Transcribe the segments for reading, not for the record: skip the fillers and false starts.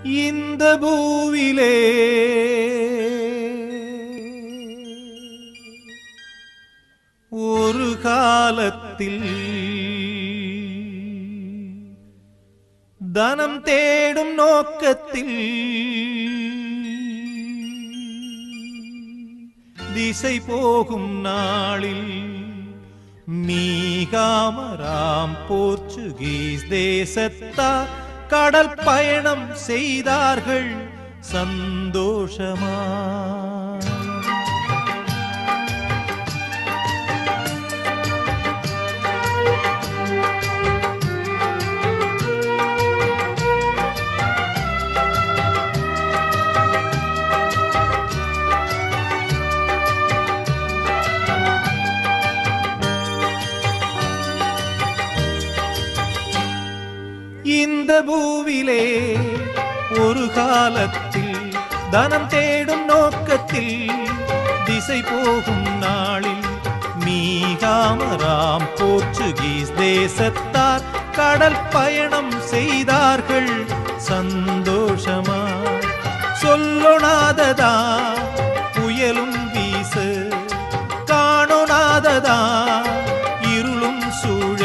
இந்த பூவிலே ஒரு காலத்தில் தனம் தேடும் நோக்கத்தில் திசை போகும் நாளில் மீகாமராம் போர்ச்சுகீஸ் தேசத்தார் கடல் பயணம் செய்தார்கள் சந்தோஷமா. இந்த பூவிலே ஒரு காலத்தில் தனம் தேடும் நோக்கத்தில் திசை போகும் நாளில் மீகாமராம் போர்ச்சுகீஸ் தேசத்தார் கடல் பயணம் செய்தார்கள் சந்தோஷமா. சொல்லொணாததா புயலும் வீச, காணொணாததா இருளும் சூழ,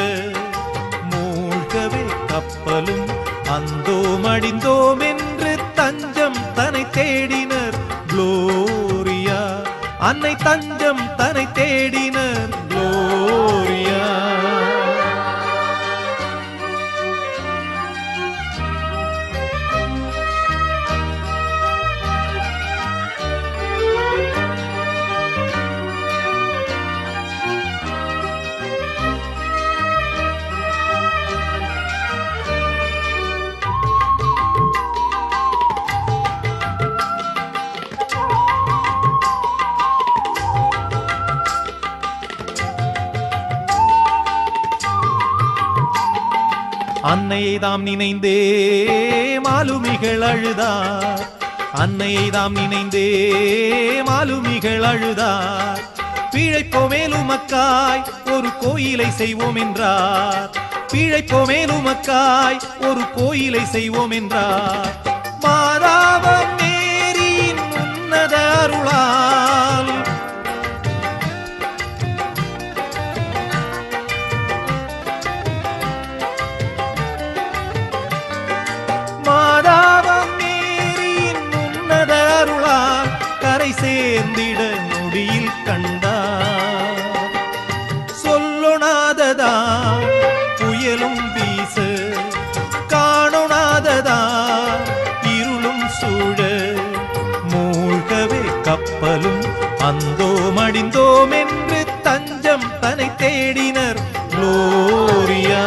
மூழ்கவே கப்பலும் அந்தோம் அடிந்தோம் என்று தஞ்சம் தன்னை தேடினர் குளோரியா. அன்னை தஞ்சம் தன்னை தேடினர் குளோரியா. அன்னையை தாம் நினைந்தே மாலுமிகள் அழுதார். அன்னையை தாம் நினைந்தே மாலுமிகள் அழுதார். பிழைப்போமேலுமக்காய் ஒரு கோயிலை செய்வோம் என்றார். பிழைப்போமேலுமக்காய் ஒரு கோயிலை செய்வோம் என்றார். மாதாவம் மேரியின் உன்னத அருளால் கரை சேர்ந்திட நொடியில் கண்டார். சொல்லொணாததா புயலும் வீச, காணொணாததா இருளும் சூழ, மூழ்கவே கப்பலும் அந்தோம் அடிந்தோம் என்று தஞ்சம் தன்னை தேடினர் குளோரியா.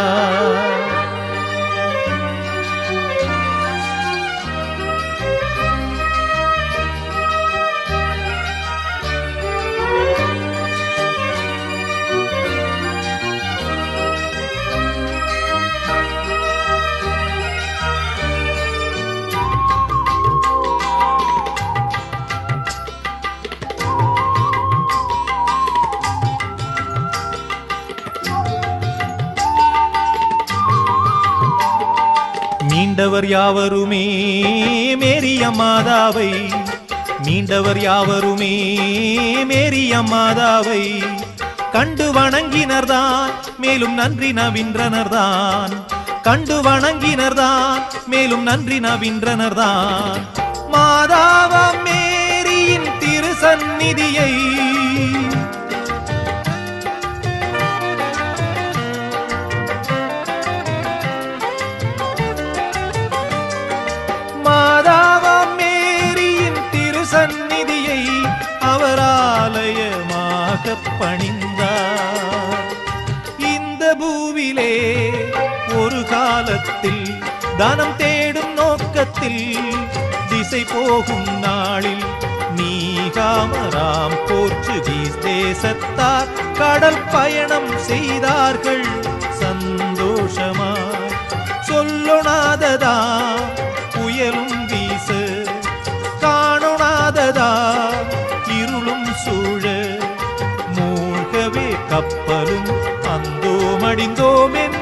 மீண்டவர் யாவருமே மேரியம்மாதாவை, மீண்டவர் யாவருமே மேரியம்மாதாவை கண்டு வணங்கினர்தான் மேலும் நன்றி நவின்றனர்தான். கண்டு வணங்கினர்தான் மேலும் நன்றி நவின்றனர்தான். மாதாவாம் மேரியின் திரு சந்நிதியை அவராலயமாக பணிந்தார். இந்த பூவிலே ஒரு காலத்தில் தனம் தேடும் நோக்கத்தில் திசை போகும் நாளில் மீகாமராம் போர்ச்சுகீஸ் தேசத்தார் கடல் பயணம் செய்தார்கள் சந்தோஷமாய். சொல்லொணாததா புயலும் வீச, காணொணாததா இருளும் சூழ, மூழ்கவே கப்பலும் அந்தோம் அடிந்தோம் என்று